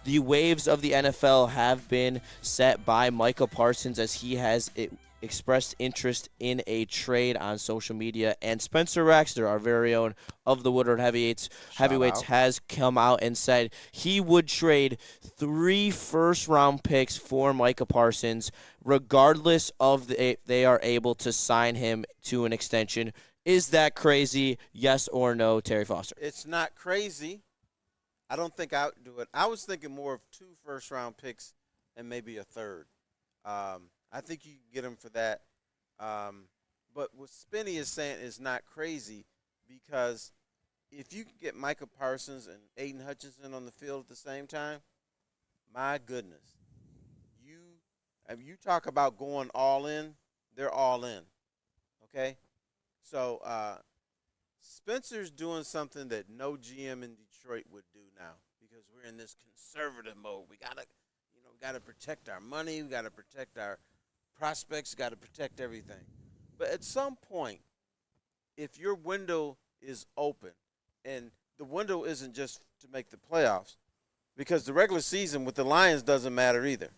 the waves of the NFL have been set by Micah Parsons as he has expressed interest in a trade on social media. And Spencer Raxter, our very own of the Woodward Heavyweights, has come out and said he would trade 3 first-round picks for Micah Parsons, regardless of they are able to sign him to an extension. Is that crazy? Yes or no, Terry Foster? It's not crazy. I don't think I would do it. I was thinking more of 2 first-round picks and maybe a third. I think you can get him for that. But what Spinny is saying is not crazy because if you can get Micah Parsons and Aiden Hutchinson on the field at the same time, my goodness. You talk about going all in, they're all in. Okay? So Spencer's doing something that no GM in Detroit would do now because we're in this conservative mode. We gotta protect our money. We gotta protect our prospects. Got to protect everything. But at some point, if your window is open, and the window isn't just to make the playoffs, because the regular season with the Lions doesn't matter either.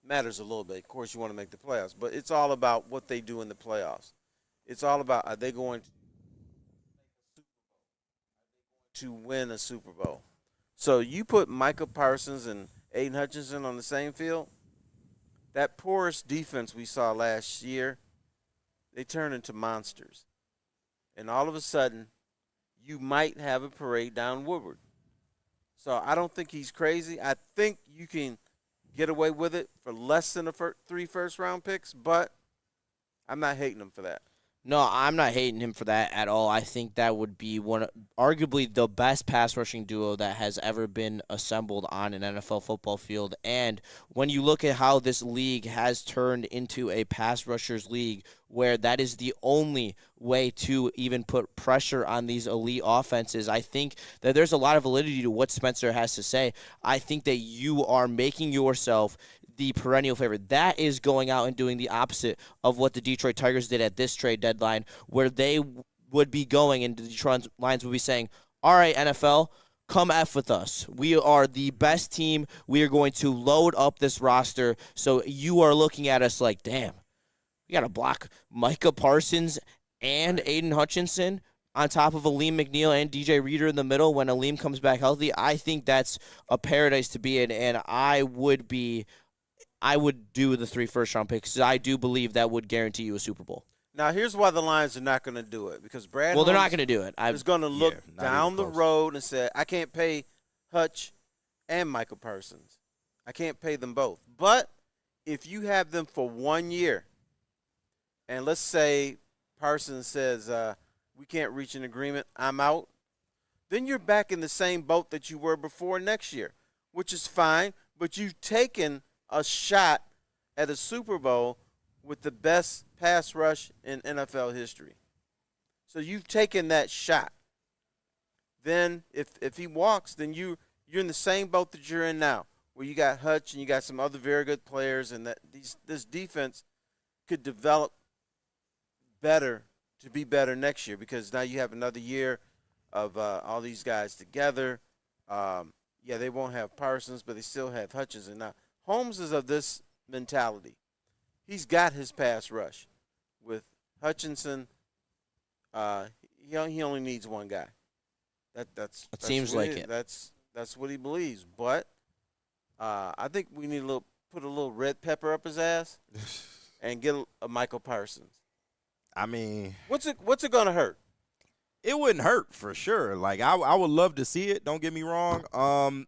Matters a little bit. Of course, you want to make the playoffs, but it's all about what they do in the playoffs. It's all about, are they going to win a Super Bowl? So you put Micah Parsons and Aiden Hutchinson on the same field, that porous defense we saw last year, they turn into monsters. And all of a sudden, you might have a parade down Woodward. So I don't think he's crazy. I think you can get away with it for less than 3 first-round picks, but I'm not hating him for that. No, I'm not hating him for that at all. I think that would be arguably the best pass rushing duo that has ever been assembled on an NFL football field. And when you look at how this league has turned into a pass rushers league where that is the only way to even put pressure on these elite offenses, I think that there's a lot of validity to what Spencer has to say. I think that you are making yourself the perennial favorite. That is going out and doing the opposite of what the Detroit Tigers did at this trade deadline, where they would be going and the Detroit Lions would be saying, all right, NFL, come F with us. We are the best team. We are going to load up this roster. So you are looking at us like, damn, we got to block Micah Parsons and Aiden Hutchinson on top of Aleem McNeil and DJ Reader in the middle when Aleem comes back healthy. I think that's a paradise to be in, and I would do the 3 first-round picks. I do believe that would guarantee you a Super Bowl. Now, here's why the Lions are not going to do it. Because Brad they're not going to do it. Is going to look down the road and say, I can't pay Hutch and Micah Parsons. I can't pay them both. But if you have them for 1 year, and let's say Parsons says, we can't reach an agreement, I'm out, then you're back in the same boat that you were before next year, which is fine. But you've taken a shot at a Super Bowl with the best pass rush in NFL history. So you've taken that shot. Then if he walks, then you're in the same boat that you're in now, where you got Hutch and you got some other very good players, and that this defense could develop better to be better next year because now you have another year of all these guys together. Yeah, they won't have Parsons, but they still have Hutchinson. Now, Holmes is of this mentality. He's got his pass rush. With Hutchinson, he only needs one guy. That's seems like it. That's what he believes. But I think we need put a little red pepper up his ass and get a Michael Parsons. I mean, what's it gonna hurt? It wouldn't hurt for sure. Like I would love to see it. Don't get me wrong.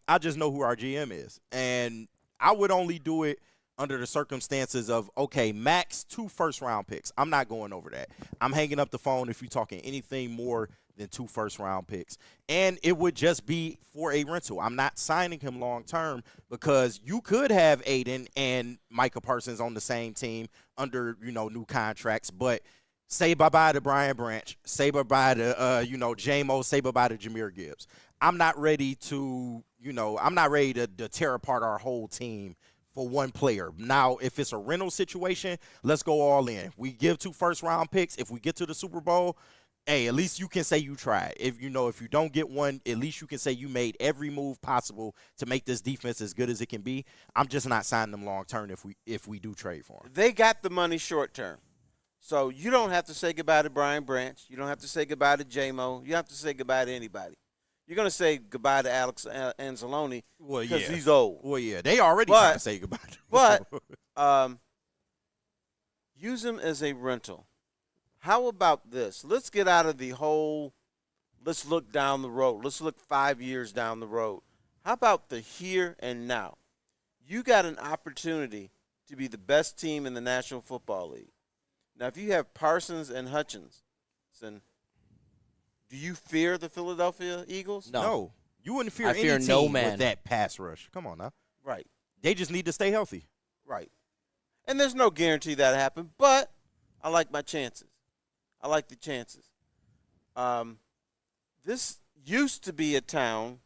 I just know who our GM is, and I would only do it under the circumstances of, okay, max 2 first-round picks. I'm not going over that. I'm hanging up the phone if you're talking anything more than 2 first-round picks. And it would just be for a rental. I'm not signing him long-term because you could have Aiden and Micah Parsons on the same team under, new contracts, but say bye-bye to Brian Branch, say bye-bye to, J-Mo, say bye-bye to Jahmyr Gibbs. I'm not ready to, to tear apart our whole team for one player. Now, if it's a rental situation, let's go all in. We give 2 first-round picks. If we get to the Super Bowl, hey, at least you can say you tried. If you don't get one, at least you can say you made every move possible to make this defense as good as it can be. I'm just not signing them long term if we do trade for them. They got the money short term. So you don't have to say goodbye to Brian Branch. You don't have to say goodbye to J-Mo. You don't have to say goodbye to anybody. You're going to say goodbye to Alex Anzalone because he's old. Well, yeah, they already trying to say goodbye to him. But use him as a rental. How about this? Let's get out of the whole let's look down the road. Let's look 5 years down the road. How about the here and now? You got an opportunity to be the best team in the National Football League. Now, if you have Parsons and Hutchinson, do you fear the Philadelphia Eagles? No. You wouldn't fear any fear team no man. with that pass rush. Come on now. Right. They just need to stay healthy. Right. And there's no guarantee that happened, but I like my chances. I like the chances. This used to be a town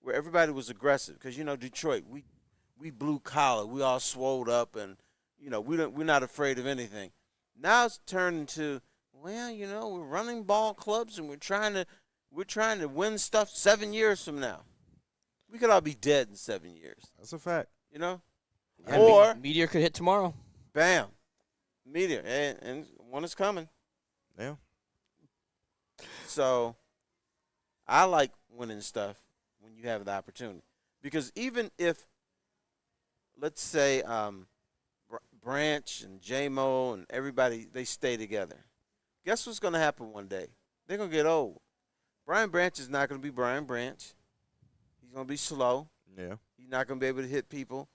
where everybody was aggressive because, Detroit, we blue collar. We all swolled up and, we're not afraid of anything. Now it's turned into, we're running ball clubs and we're trying to win stuff 7 years from now. We could all be dead in 7 years. That's a fact. Or meteor could hit tomorrow. Bam, meteor, and one is coming. Yeah. So I like winning stuff when you have the opportunity because even if, let's say, Branch and J-Mo and everybody, they stay together. Guess what's going to happen one day? They're going to get old. Brian Branch is not going to be Brian Branch. He's going to be slow. Yeah. He's not going to be able to hit people.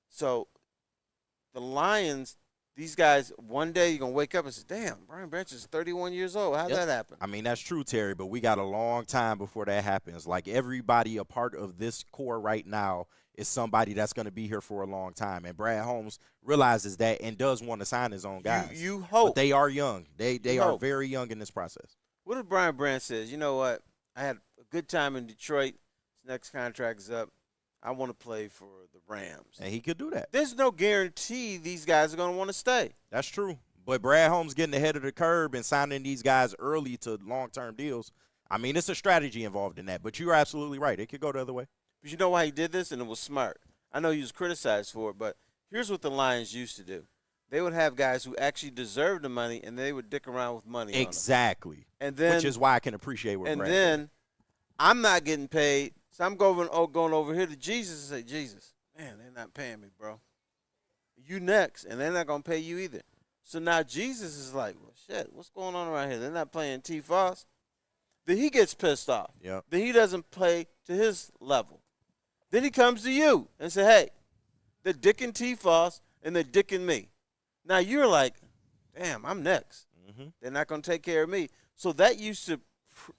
So the Lions, these guys, one day you're going to wake up and say, damn, Brian Branch is 31 years old. How'd that happen? I mean, that's true, Terry, but we got a long time before that happens. Like, everybody a part of this core right now is somebody that's going to be here for a long time. And Brad Holmes realizes that and does want to sign his own guys. You hope. But they are young. They are hope. very young in this process. What if Brian Branch says, you know what, I had a good time in Detroit. His next contract is up. I want to play for the Rams. And he could do that. There's no guarantee these guys are going to want to stay. That's true. But Brad Holmes getting ahead of the curve and signing these guys early to long-term deals, I mean, it's a strategy involved in that. But you're absolutely right. It could go the other way. But you know why he did this? And it was smart. I know he was criticized for it, but here's what the Lions used to do. They would have guys who actually deserved the money, and they would dick around with money Exactly. And then, which is why I can appreciate what And Brad then did. I'm not getting paid, so I'm going over here to Jesus and say, Jesus, man, they're not paying me, bro. You next, and they're not going to pay you either. So now Jesus is like, well, shit, what's going on around here? They're not playing T. Foss. Then he gets pissed off. Yep. Then he doesn't play to his level. Then he comes to you and say, hey, they're dicking T. Foss and they're dicking me. Now you're like, damn, I'm next. Mm-hmm. They're not going to take care of me. So that used to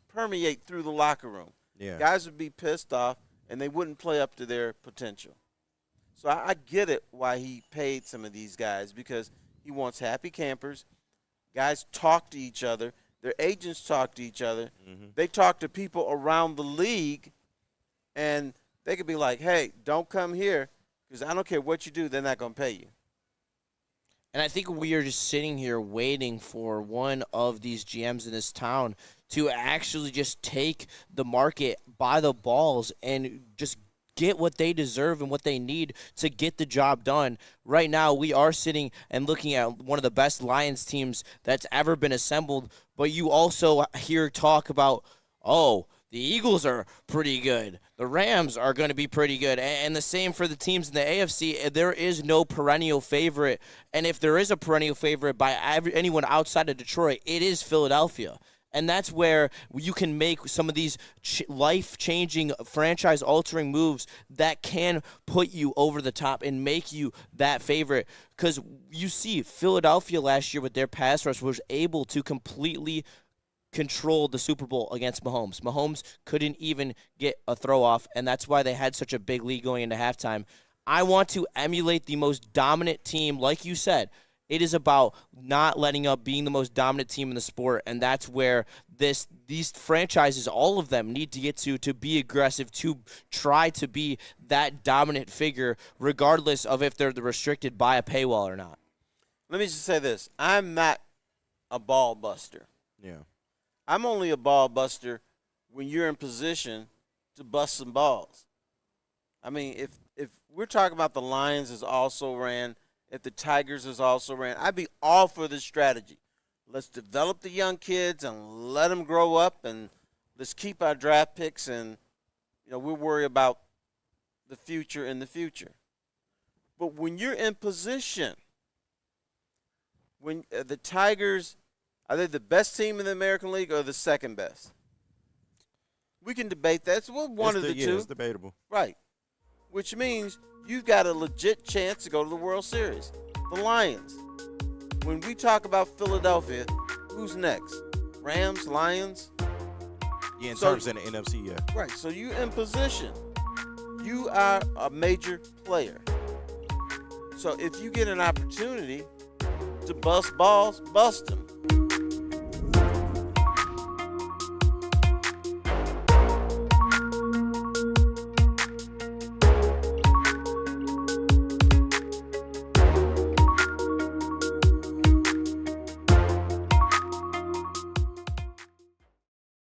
permeate through the locker room. Yeah. Guys would be pissed off and they wouldn't play up to their potential. So I get it why he paid some of these guys because he wants happy campers. Guys talk to each other. Their agents talk to each other. Mm-hmm. They talk to people around the league, and they could be like, hey, don't come here because I don't care what you do, they're not going to pay you. And I think we are just sitting here waiting for one of these GMs in this town to actually just take the market by the balls and just get what they deserve and what they need to get the job done. Right now, we are sitting and looking at one of the best Lions teams that's ever been assembled, but you also hear talk about, oh, the Eagles are pretty good. The Rams are going to be pretty good. And the same for the teams in the AFC. There is no perennial favorite. And if there is a perennial favorite by anyone outside of Detroit, it is Philadelphia. And that's where you can make some of these life-changing, franchise-altering moves that can put you over the top and make you that favorite. Because you see, Philadelphia last year with their pass rush was able to completely controlled the Super Bowl against Mahomes. Mahomes couldn't even get a throw off, and that's why they had such a big lead going into halftime. I want to emulate the most dominant team. Like you said, it is about not letting up being the most dominant team in the sport, and that's where these franchises, all of them, need to get to be aggressive, to try to be that dominant figure, regardless of if they're restricted by a paywall or not. Let me just say this. I'm not a ball buster. Yeah. I'm only a ball buster when you're in position to bust some balls. I mean, if we're talking about the Lions is also ran, if the Tigers is also ran, I'd be all for this strategy. Let's develop the young kids and let them grow up, and let's keep our draft picks, and we'll worry about the future in the future. But when you're in position, when the Tigers, are they the best team in the American League or the second best? We can debate that. It's one of the two. It's debatable. Right. Which means you've got a legit chance to go to the World Series. The Lions. When we talk about Philadelphia, who's next? Rams, Lions? Yeah, in terms of the NFC, yeah. Right. So you're in position. You are a major player. So if you get an opportunity to bust balls, bust them.